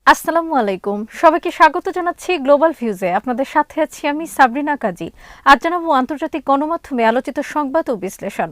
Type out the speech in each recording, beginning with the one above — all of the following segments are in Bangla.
আসসালামু আলাইকুম। সবাইকে স্বাগত জানাচ্ছি গ্লোবাল ভিউজে। আপনাদের সাথে আছি আমি সাবরিনা কাজী। আজ জানাবো আন্তর্জাতিক গণমাধ্যমে আলোচিত সংবাদ ও বিশ্লেষণ।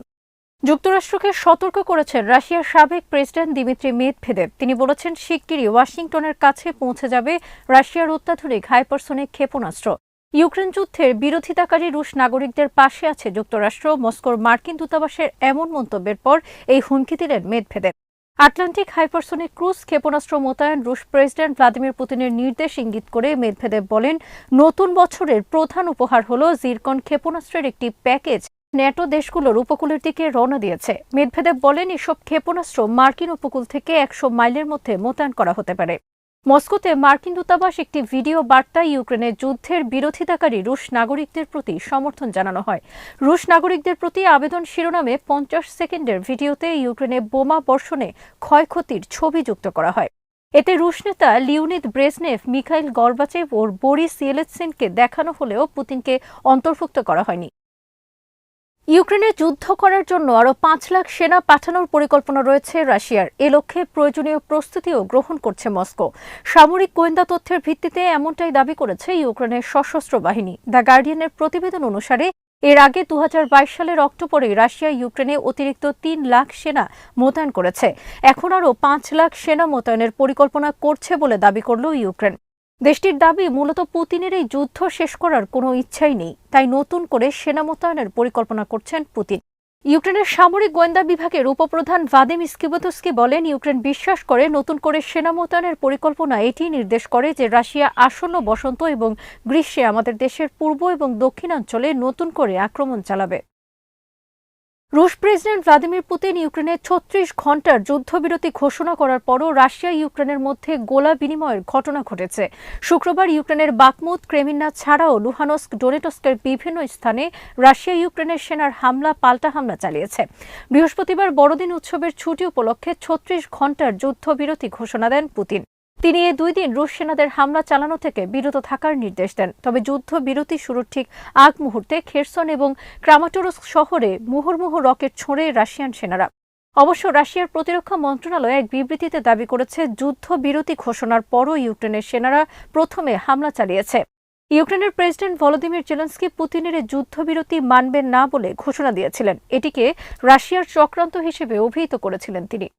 যুক্তরাষ্ট্রকে সতর্ক করেছেন রাশিয়ার সাবেক প্রেসিডেন্ট দিমিত্রি মেদভেদেভ। তিনি বলেছেন শিগগিরই ওয়াশিংটনের কাছে পৌঁছে যাবে রাশিয়ার অত্যাধুনিক হাইপারসোনিক ক্ষেপণাস্ত্র। ইউক্রেন যুদ্ধের বিরোধিতাকারী রুশ নাগরিকদের পাশে আছে যুক্তরাষ্ট্র। মস্কোর মার্কিন দূতাবাসের এমন মন্তব্যের পর এই হুমকি দিলেন মেদভেদেভ। আটলান্টিক হাইপারসোনিক ক্রুজ ক্ষেপণাস্ত্র মোতায়েন রুশ প্রেসিডেন্ট ভ্লাদিমির পুতিনের নির্দেশ ইঙ্গিত করে মেদভেদেভ বলেন, নতুন বছরের প্রধান উপহার হল জিরকন ক্ষেপণাস্ত্রের একটি প্যাকেজ ন্যাটো দেশগুলোর উপকূলের দিকে রওনা দিয়েছে। মেদভেদেভ বলেন, এসব ক্ষেপণাস্ত্র মার্কিন উপকূল থেকে ১০০ মাইলের মধ্যে মোতায়েন করা হতে পারে। মস্কোতে মার্কিন দূতাবাস একটি ভিডিও বার্তায় ইউক্রেনের যুদ্ধের বিরোধিতাকারী রুশ নাগরিকদের প্রতি সমর্থন জানানো হয়। রুশ নাগরিকদের প্রতি আবেদন শিরোনামে ৫০ সেকেন্ডের ভিডিওতে ইউক্রেনে বোমা বর্ষণে ক্ষয়ক্ষতির ছবি যুক্ত করা হয়। এতে রুশ নেতা লিওনিদ ব্রেজনেভ, মিখাইল গর্বাচেভ ও বরিস ইয়েলৎসিনকে দেখানো হলেও পুতিনকে অন্তর্ভুক্ত করা হয়নি। ইউক্রেনে যুদ্ধ করার জন্য আরও ৫ লাখ সেনা পাঠানোর পরিকল্পনা রয়েছে রাশিয়ার। এ লক্ষ্যে প্রয়োজনীয় প্রস্তুতিও গ্রহণ করছে মস্কো। সামরিক গোয়েন্দা তথ্যের ভিত্তিতে এমনটাই দাবি করেছে ইউক্রেনের সশস্ত্র বাহিনী। দ্য গার্ডিয়ানের প্রতিবেদন অনুসারে এর আগে ২০২২ সালের অক্টোবরে রাশিয়া ইউক্রেনে অতিরিক্ত ৩ লাখ সেনা মোতায়েন করেছে। এখন আরও ৫ লাখ সেনা মোতায়েনের পরিকল্পনা করছে বলে দাবি করল ইউক্রেন। দেশটির দাবি, মূলত পুতিনের এই যুদ্ধ শেষ করার কোনো ইচ্ছাই নেই, তাই নতুন করে সেনা মোতায়েনের পরিকল্পনা করছেন পুতিন। ইউক্রেনের সামরিক গোয়েন্দা বিভাগের উপপ্রধান ভাদিম স্কিবোতস্কি বলেন, ইউক্রেন বিশ্বাস করে নতুন করে সেনা মোতায়েনের পরিকল্পনা এটি নির্দেশ করে যে রাশিয়া আসন্ন বসন্ত এবং গ্রীষ্মে আমাদের দেশের পূর্ব এবং দক্ষিণাঞ্চলে নতুন করে আক্রমণ চালাবে। রুশ প্রেসিডেন্ট ভ্লাদিমির পুতিন ইউক্রেনে ৩৬ ঘণ্টার যুদ্ধবিরতি ঘোষণা করার পরও রাশিয়া ইউক্রেনের মধ্যে গোলা বিনিময়ের ঘটনা ঘটেছে। শুক্রবার ইউক্রেনের বাকমুত, ক্রেমিনা ছাড়াও লুহানস্ক, ডোনেটস্কের বিভিন্ন স্থানে রাশিয়া ইউক্রেনের সেনার পাল্টা হামলা চালিয়েছে। বৃহস্পতিবার বড়দিন উৎসবের ছুটি উপলক্ষে ৩৬ ঘণ্টার যুদ্ধবিরতি ঘোষণা দেন পুতিন। তিনি এই ২ দিন রুশ সেনাদের হামলা চালানো থেকে বিরত থাকার নির্দেশ দেন। তবে যুদ্ধবিরতি শুরুর ঠিক আগ মুহূর্তে খেরসন এবং ক্রামাটোরস্ক শহরে মুহুর্মুহু রকেট ছোঁড়ে রাশিয়ান সেনারা। অবশ্য রাশিয়ার প্রতিরক্ষা মন্ত্রণালয় এক বিবৃতিতে দাবি করেছে, যুদ্ধবিরতি ঘোষণার পরও ইউক্রেনের সেনারা প্রথমে হামলা চালিয়েছে। ইউক্রেনের প্রেসিডেন্ট ভলোদিমির জেলেনস্কি পুতিনের এই যুদ্ধবিরতি মানবেন না বলে ঘোষণা দিয়েছিলেন। এটিকে রাশিয়ার চক্রান্ত হিসেবে অভিহিত করেছিলেন তিনি।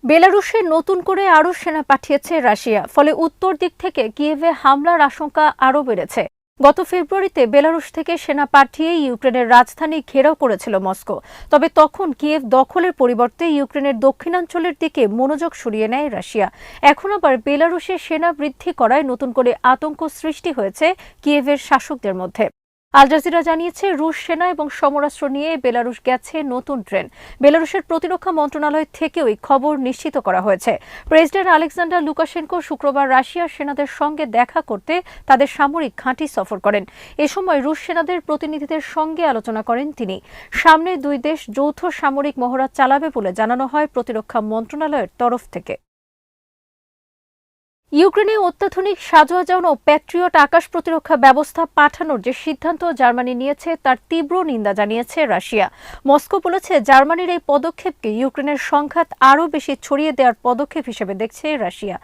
বেলারুশে নতুন করে আরও সেনা পাঠিয়েছে রাশিয়া। ফলে উত্তর দিক থেকে কিয়েভে হামলার আশঙ্কা আরও বেড়েছে। গত ফেব্রুয়ারিতে বেলারুশ থেকে সেনা পাঠিয়ে ইউক্রেনের রাজধানী ঘেরাও করেছিল মস্কো। তবে তখন কিয়েভ দখলের পরিবর্তে ইউক্রেনের দক্ষিণাঞ্চলের দিকে মনোযোগ সরিয়ে নেয় রাশিয়া। এখন আবার বেলারুশে সেনা বৃদ্ধি করায় নতুন করে আতঙ্ক সৃষ্টি হয়েছে কিয়েভের শাসকদের মধ্যে। আল জাজিরা জানিয়েছে, রুশ সেনা এবং সমরাস্ত্র নিয়ে বেলারুশ গেছে নতুন ট্রেন। বেলারুশের প্রতিরক্ষা মন্ত্রণালয় থেকেও এই খবর নিশ্চিত করা হয়েছে। প্রেসিডেন্ট আলেক্সান্ডার লুকাশেনকো শুক্রবার রাশিয়ার সেনাদের সঙ্গে দেখা করতে তাদের সামরিক ঘাঁটি সফর করেন। এ সময় রুশ সেনাদের প্রতিনিধিদের সঙ্গে আলোচনা করেন তিনি। সামনে ২ দেশ যৌথ সামরিক মহড়া চালাবে বলে জানানো হয় প্রতিরক্ষা মন্ত্রণালয়ের তরফ থেকে। ইউক্রেনে অত্যাধুনিক সাজোয়াজান ও প্যাট্রিয়ট আকাশ প্রতিরক্ষা ব্যবস্থা পাঠানোর যে সিদ্ধান্ত জার্মানি নিয়েছে তার তীব্র নিন্দা জানিয়েছে রাশিয়া। মস্কো বলেছে, জার্মানির এই পদক্ষেপকে ইউক্রেনের সংঘাত আরও বেশি ছড়িয়ে দেওয়ার পদক্ষেপ হিসেবে দেখছে রাশিয়া।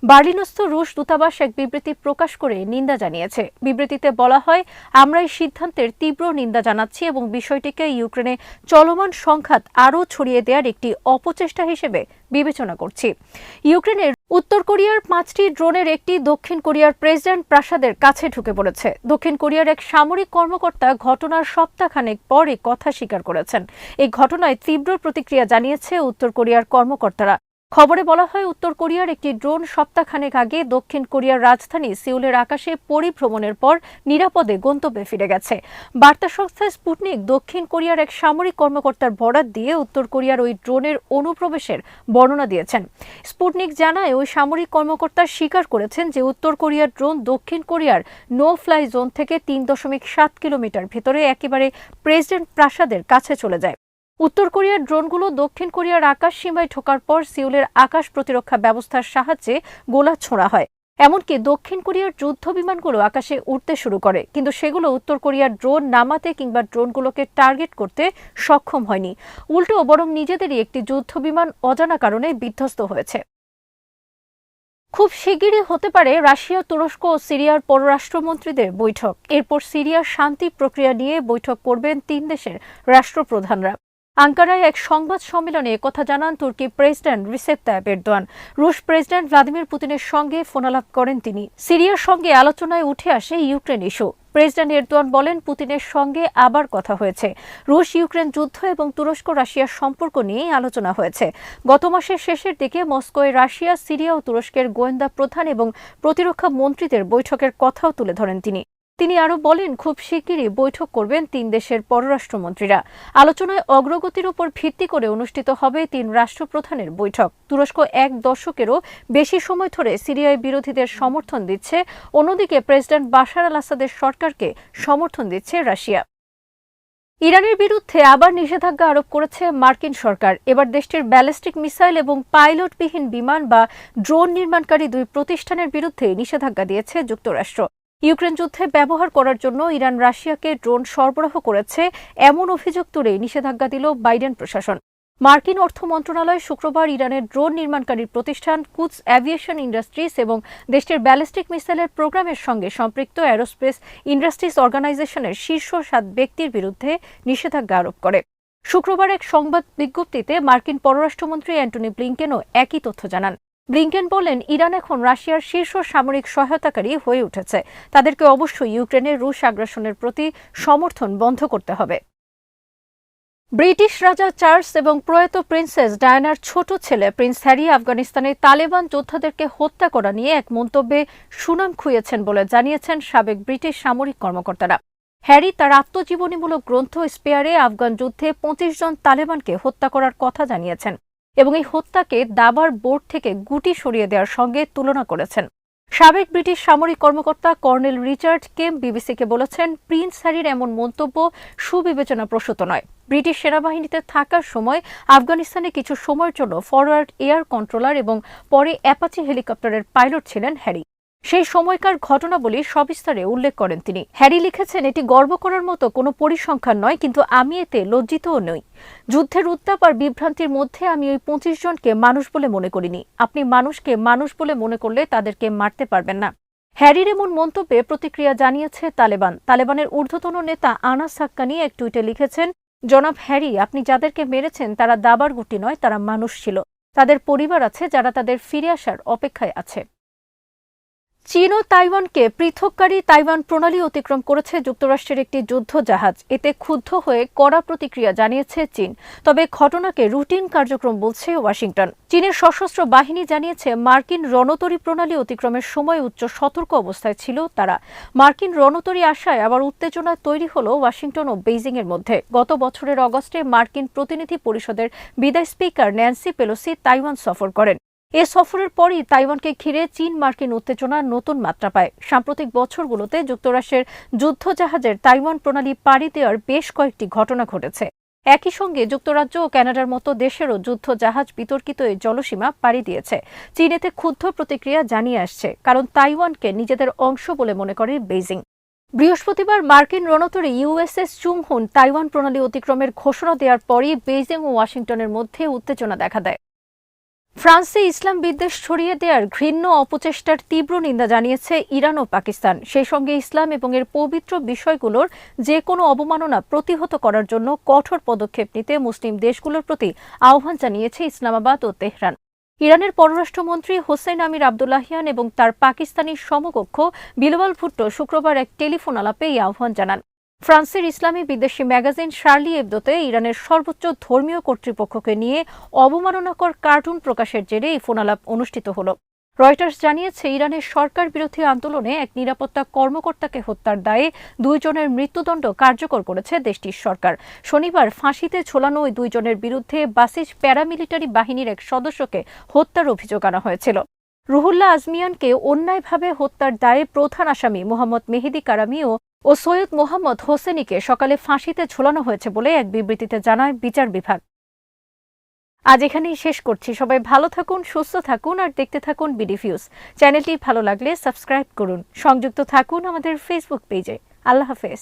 বার্লিনস্থ রুশ দূতাবাস এক বিবৃতি প্রকাশ করে নিন্দা জানিয়েছে। বিবৃতিতে বলা হয়, আমরা এই সিদ্ধান্তের তীব্র নিন্দা জানাচ্ছি এবং বিষয়টিকে ইউক্রেনে চলমান সংঘাত আরও ছড়িয়ে দেওয়ার একটি অপচেষ্টা হিসেবে বিবেচনা করছি। ইউক্রেনের উত্তর কোরিয়ার ৫টি ড্রোনের একটি দক্ষিণ কোরিয়ার প্রেসিডেন্ট প্রাসাদের কাছে ঢুকে পড়েছে। দক্ষিণ কোরিয়ার এক সামরিক কর্মকর্তা ঘটনার সপ্তাহখানেক পরে কথা স্বীকার করেছেন। এই ঘটনায় তীব্র প্রতিক্রিয়া জানিয়েছে উত্তর কোরিয়ার কর্মকর্তারা। খবরে বলা হয়, উত্তর কোরিয়ার একটি ড্রোন সপ্তাহখানেক আগে দক্ষিণ কোরিয়ার রাজধানী সিউলের আকাশে পরিভ্রমণের পর নিরাপদে গন্তব্যে ফিরে গেছে। বার্তা সংস্থা স্পুটনিক দক্ষিণ কোরিয়ার এক সামরিক কর্মকর্তার বরাত দিয়ে উত্তর কোরিয়ার ওই ড্রোনের অনুপ্রবেশের বর্ণনা দিয়েছেন। স্পুটনিক জানায়, ওই সামরিক কর্মকর্তা স্বীকার করেছেন যে উত্তর কোরিয়ার ড্রোন দক্ষিণ কোরিয়ার নো ফ্লাই জোন থেকে ৩.৭ কিলোমিটার ভেতরে একেবারে প্রেসিডেন্ট প্রাসাদের কাছে চলে যায়। উত্তর কোরিয়ার ড্রোনগুলো দক্ষিণ কোরিয়ার আকাশ সীমায় ঢোকার পর সিউলের আকাশ প্রতিরক্ষা ব্যবস্থার সাহায্যে গোলা ছোড়া হয়। এমনকি দক্ষিণ কোরিয়ার যুদ্ধ বিমানগুলো আকাশে উড়তে শুরু করে, কিন্তু সেগুলো উত্তর কোরিয়ার ড্রোন নামাতে কিংবা ড্রোনগুলোকে টার্গেট করতে সক্ষম হয়নি। উল্টো বরং নিজেদেরই একটি যুদ্ধ বিমান অজানা কারণে বিধ্বস্ত হয়েছে। খুব শিগগিরই হতে পারে রাশিয়া, তুরস্ক ও সিরিয়ার পররাষ্ট্রমন্ত্রীদের বৈঠক। এরপর সিরিয়ার শান্তি প্রক্রিয়া নিয়ে বৈঠক করবেন তিন দেশের রাষ্ট্রপ্রধানরা। আঙ্কারায় এক সংবাদ সম্মেলনে একথা জানান তুর্কি প্রেসিডেন্ট রিসেপ তাইপ এরদোয়ান। রুশ প্রেসিডেন্ট ভ্লাদিমির পুতিনের সঙ্গে ফোনালাপ করেন তিনি। সিরিয়ার সঙ্গে আলোচনায় উঠে আসে ইউক্রেন ইস্যু। প্রেসিডেন্ট এরদোয়ান বলেন, পুতিনের সঙ্গে আবার কথা হয়েছে। রুশ ইউক্রেন যুদ্ধ এবং তুরস্ক রাশিয়ার সম্পর্ক নিয়ে আলোচনা হয়েছে। গত মাসের শেষের দিকে মস্কোয় রাশিয়া, সিরিয়া ও তুরস্কের গোয়েন্দা প্রধান এবং প্রতিরক্ষা মন্ত্রীদের বৈঠকের কথাও তুলে ধরেন তিনি। তিনি আরও বলেন, খুব শিগগিরই বৈঠক করবেন তিন দেশের পররাষ্ট্রমন্ত্রীরা। আলোচনায় অগ্রগতির উপর ভিত্তি করে অনুষ্ঠিত হবে তিন রাষ্ট্রপ্রধানের বৈঠক। তুরস্ক এক দশকেরও বেশি সময় ধরে সিরিয়ায় বিরোধীদের সমর্থন দিচ্ছে, অন্যদিকে প্রেসিডেন্ট বাশার আল আসাদের সরকারকে সমর্থন দিচ্ছে রাশিয়া। ইরানের বিরুদ্ধে আবার নিষেধাজ্ঞা আরোপ করেছে মার্কিন সরকার। এবার দেশটির ব্যালিস্টিক মিসাইল এবং পাইলটবিহীন বিমান বা ড্রোন নির্মাণকারী দুই প্রতিষ্ঠানের বিরুদ্ধে নিষেধাজ্ঞা দিয়েছে যুক্তরাষ্ট্র। ইউক্রেন যুদ্ধে ব্যবহার করার জন্য ইরান রাশিয়াকে ড্রোন সরবরাহ করেছে এমন অভিযোগ তুলে নিষেধাজ্ঞা দিল বাইডেন প্রশাসন। মার্কিন অর্থ মন্ত্রণালয় শুক্রবার ইরানের ড্রোন নির্মাণকারী প্রতিষ্ঠান কুদস অ্যাভিয়েশন ইন্ডাস্ট্রিজ এবং দেশটির ব্যালিস্টিক মিসাইলের প্রোগ্রামের সঙ্গে সম্পৃক্ত অ্যারোস্পেস ইন্ডাস্ট্রিজ অর্গানাইজেশনের শীর্ষ 7 ব্যক্তির বিরুদ্ধে নিষেধাজ্ঞা আরোপ করে। শুক্রবার এক সংবাদ বিজ্ঞপ্তিতে মার্কিন পররাষ্ট্রমন্ত্রী অ্যান্টনি ব্লিংকেনও একই তথ্য জানান। ব্লিংকেন বলেন, ইরান এখন রাশিয়ার শীর্ষ সামরিক সহায়তাকারী হয়ে উঠেছে। তাদেরকে অবশ্যই ইউক্রেনের রুশ আগ্রাসনের প্রতি সমর্থন বন্ধ করতে হবে। ব্রিটিশ রাজা চার্লস এবং প্রয়াত প্রিন্সেস ডায়ানার ছোট ছেলে প্রিন্স হ্যারি আফগানিস্তানে তালেবান যোদ্ধাদেরকে হত্যা করা নিয়ে এক মন্তব্যে সুনাম খুইয়েছেন বলে জানিয়েছেন সাবেক ব্রিটিশ সামরিক কর্মকর্তারা। হ্যারি তার আত্মজীবনীমূলক গ্রন্থ স্পেয়ারে আফগান যুদ্ধে 25 জন তালেবানকে হত্যা করার কথা জানিয়েছেন এবং এই হত্যাকে দাবার বোর্ড থেকে গুটি সরিয়ে দেওয়ার সঙ্গে তুলনা করেছেন। সাবেক ব্রিটিশ সামরিক কর্মকর্তা কর্নেল রিচার্ড কেম বিবিসিকে বলেছেন, প্রিন্স হ্যারির এমন মন্তব্য সুবিবেচনাপ্রসূত নয়। ব্রিটিশ সেনাবাহিনীতে থাকার সময় আফগানিস্তানে কিছু সময়ের জন্য ফরওয়ার্ড এয়ার কন্ট্রোলার এবং পরে অ্যাপাচি হেলিকপ্টারের পাইলট ছিলেন হ্যারি। সেই সময়কার ঘটনাবলী সবিস্তারে উল্লেখ করেন তিনি। হ্যারি লিখেছেন, এটি গর্ব করার মতো কোনো পরিসংখ্যান নয়, কিন্তু আমি এতে লজ্জিতও নই। যুদ্ধের উত্তাপ আর বিভ্রান্তির মধ্যে আমি ওই 25 জনকে মানুষ বলে মনে করিনি। আপনি মানুষকে মানুষ বলে মনে করলে তাদেরকে মারতে পারবেন না। হ্যারির এমন মন্তব্যে প্রতিক্রিয়া জানিয়েছে তালেবান। তালেবানের ঊর্ধ্বতন নেতা আনাস হাক্কানি এক টুইটে লিখেছেন, জনাব হ্যারি, আপনি যাদেরকে মেরেছেন তারা দাবার গুটি নয়, তারা মানুষ ছিল। তাদের পরিবার আছে যারা তাদের ফিরে আসার অপেক্ষায় আছে। চীন ও তাইওয়ানকে পৃথককারী তাইওয়ান প্রণালী অতিক্রম করেছে যুক্তরাষ্ট্রের একটি যুদ্ধ জাহাজ। এতে ক্ষুব্ধ হয়ে কড়া প্রতিক্রিয়া জানিয়েছে চীন। তবে ঘটনাকে রুটিন কার্যক্রম বলছে ওয়াশিংটন। চীনের সশস্ত্র বাহিনী জানিয়েছে, মার্কিন রণতরী প্রণালী অতিক্রমের সময় উচ্চ সতর্ক অবস্থায় ছিল তারা। মার্কিন রণতরী আশায় আবার উত্তেজনা তৈরি হল ওয়াশিংটন ও বেইজিং এর মধ্যে। গত বছরের অগস্টে মার্কিন প্রতিনিধি পরিষদের বিদায়ী স্পিকার ন্যান্সি পেলোসি তাইওয়ান সফর করেন। এ সফরের পরই তাইওয়ানকে ঘিরে চীন মার্কিন উত্তেজনা নতুন মাত্রা পায়। সাম্প্রতিক বছরগুলোতে যুক্তরাষ্ট্রের যুদ্ধজাহাজের তাইওয়ান প্রণালী পাড়ি দেওয়ার বেশ কয়েকটি ঘটনা ঘটেছে। একই সঙ্গে যুক্তরাজ্য ও কানাডার মতো দেশেরও যুদ্ধজাহাজ বিতর্কিত এই জলসীমা পাড়ি দিয়েছে। চীন এতে ক্ষুব্ধ প্রতিক্রিয়া জানিয়ে আসছে, কারণ তাইওয়ানকে নিজেদের অংশ বলে মনে করে বেইজিং। বৃহস্পতিবার মার্কিন রণতরী ইউএসএস চুংহুন তাইওয়ান প্রণালী অতিক্রমের ঘোষণা দেওয়ার পরই বেইজিং ও ওয়াশিংটনের মধ্যে উত্তেজনা দেখা দেয়। ফ্রান্সে ইসলাম বিদ্বেষ ছড়িয়ে দেওয়ার ঘৃণ্য অপচেষ্টার তীব্র নিন্দা জানিয়েছে ইরান ও পাকিস্তান। সেই সঙ্গে ইসলাম এবং এর পবিত্র বিষয়গুলোর যে কোনো অবমাননা প্রতিহত করার জন্য কঠোর পদক্ষেপ নিতে মুসলিম দেশগুলোর প্রতি আহ্বান জানিয়েছে ইসলামাবাদ ও তেহরান। ইরানের পররাষ্ট্রমন্ত্রী হোসেন আমির আবদুল্লাহিয়ান এবং তার পাকিস্তানি সমকক্ষ বিলওয়াল ভুট্টো শুক্রবার এক টেলিফোন আলাপে এই আহ্বান জানান। ফ্রান্সের ইসলামী বিদেশি ম্যাগাজিন শার্লি এবদোতে ইরানের সর্বোচ্চ ধর্মীয় কর্তৃপক্ষকে নিয়ে অবমাননাকর কার্টুন প্রকাশের জেরে এই ফোনালাপ অনুষ্ঠিত হল। রয়টার্স জানিয়েছে, ইরানের সরকার বিরোধী আন্দোলনে এক নিরাপত্তা কর্মকর্তাকে হত্যার দায়ে 2 জনের মৃত্যুদণ্ড কার্যকর করেছে দেশটির সরকার। শনিবার ফাঁসিতে ঝোলানো ওই 2 জনের বিরুদ্ধে বাসিজ প্যারামিলিটারি বাহিনীর এক সদস্যকে হত্যার অভিযোগ আনা হয়েছিল। রুহুল্লাহ আজমিয়ানকে অন্যায়ভাবে হত্যার দায়ে প্রধান আসামি মোহাম্মদ মেহেদি কারামি ও সৈয়দ মোহাম্মদ হোসেনিকে সকালে ফাঁসিতে ঝোলানো হয়েছে বলে এক বিবৃতিতে জানায় বিচার বিভাগ। আজ এখানেই শেষ করছি। সবাই ভালো থাকুন, সুস্থ থাকুন আর দেখতে থাকুন বিডিভিউজ। চ্যানেলটি ভালো লাগলে সাবস্ক্রাইব করুন। সংযুক্ত থাকুন আমাদের ফেসবুক পেজে। আল্লাহ হাফেজ।